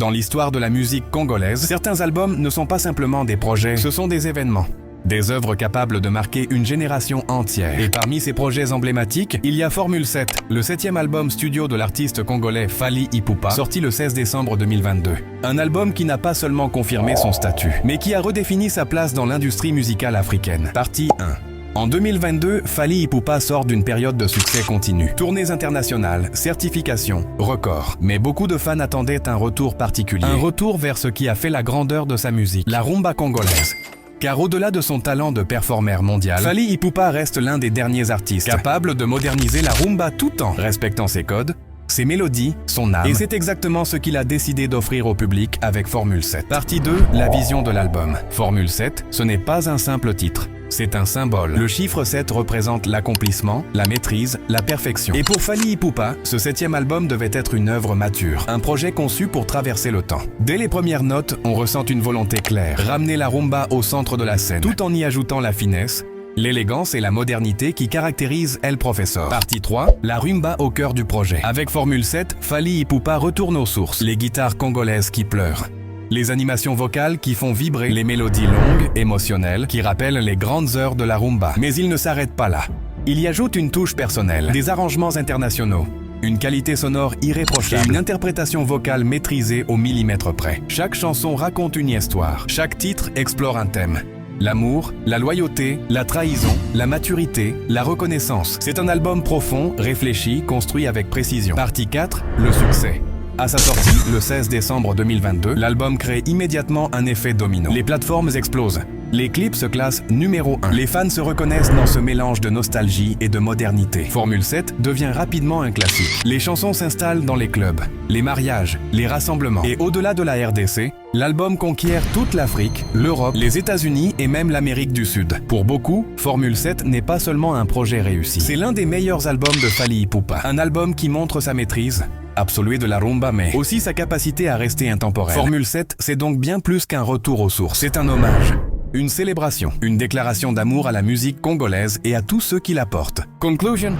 Dans l'histoire de la musique congolaise, certains albums ne sont pas simplement des projets, ce sont des événements. Des œuvres capables de marquer une génération entière. Et parmi ces projets emblématiques, il y a Formule 7, le 7e album studio de l'artiste congolais Fally Ipupa, sorti le 16 décembre 2022. Un album qui n'a pas seulement confirmé son statut, mais qui a redéfini sa place dans l'industrie musicale africaine. Partie 1. En 2022, Fally Ipupa sort d'une période de succès continu. Tournées internationales, certifications, records. Mais beaucoup de fans attendaient un retour particulier. Un retour vers ce qui a fait la grandeur de sa musique, la rumba congolaise. Car au-delà de son talent de performeur mondial, Fally Ipupa reste l'un des derniers artistes capables de moderniser la rumba tout en respectant ses codes, ses mélodies, son âme. Et c'est exactement ce qu'il a décidé d'offrir au public avec Formule 7. Partie 2, la vision de l'album. Formule 7, ce n'est pas un simple titre. C'est un symbole. Le chiffre 7 représente l'accomplissement, la maîtrise, la perfection. Et pour Fally Ipupa, ce 7e album devait être une œuvre mature, un projet conçu pour traverser le temps. Dès les premières notes, on ressent une volonté claire, ramener la rumba au centre de la scène, tout en y ajoutant la finesse, l'élégance et la modernité qui caractérisent El Professor. Partie 3, la rumba au cœur du projet. Avec Formule 7, Fally Ipupa retourne aux sources, les guitares congolaises qui pleurent. Les animations vocales qui font vibrer, les mélodies longues, émotionnelles, qui rappellent les grandes heures de la rumba. Mais il ne s'arrête pas là. Il y ajoute une touche personnelle, des arrangements internationaux, une qualité sonore irréprochable et une interprétation vocale maîtrisée au millimètre près. Chaque chanson raconte une histoire, chaque titre explore un thème. L'amour, la loyauté, la trahison, la maturité, la reconnaissance. C'est un album profond, réfléchi, construit avec précision. Partie 4, le succès. À sa sortie, le 16 décembre 2022, l'album crée immédiatement un effet domino. Les plateformes explosent. Les clips se classent numéro 1. Les fans se reconnaissent dans ce mélange de nostalgie et de modernité. Formule 7 devient rapidement un classique. Les chansons s'installent dans les clubs, les mariages, les rassemblements. Et au-delà de la RDC, l'album conquiert toute l'Afrique, l'Europe, les États-Unis et même l'Amérique du Sud. Pour beaucoup, Formule 7 n'est pas seulement un projet réussi. C'est l'un des meilleurs albums de Fally Ipupa. Un album qui montre sa maîtrise absolue de la rumba, mais aussi sa capacité à rester intemporel. Formule 7, c'est donc bien plus qu'un retour aux sources. C'est un hommage, une célébration, une déclaration d'amour à la musique congolaise et à tous ceux qui la portent. Conclusion.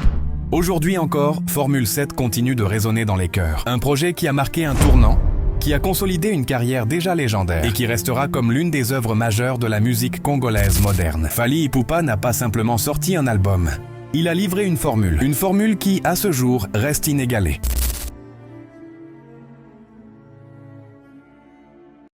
Aujourd'hui encore, Formule 7 continue de résonner dans les cœurs. Un projet qui a marqué un tournant, qui a consolidé une carrière déjà légendaire et qui restera comme l'une des œuvres majeures de la musique congolaise moderne. Fally Ipupa n'a pas simplement sorti un album. Il a livré une formule qui, à ce jour, reste inégalée.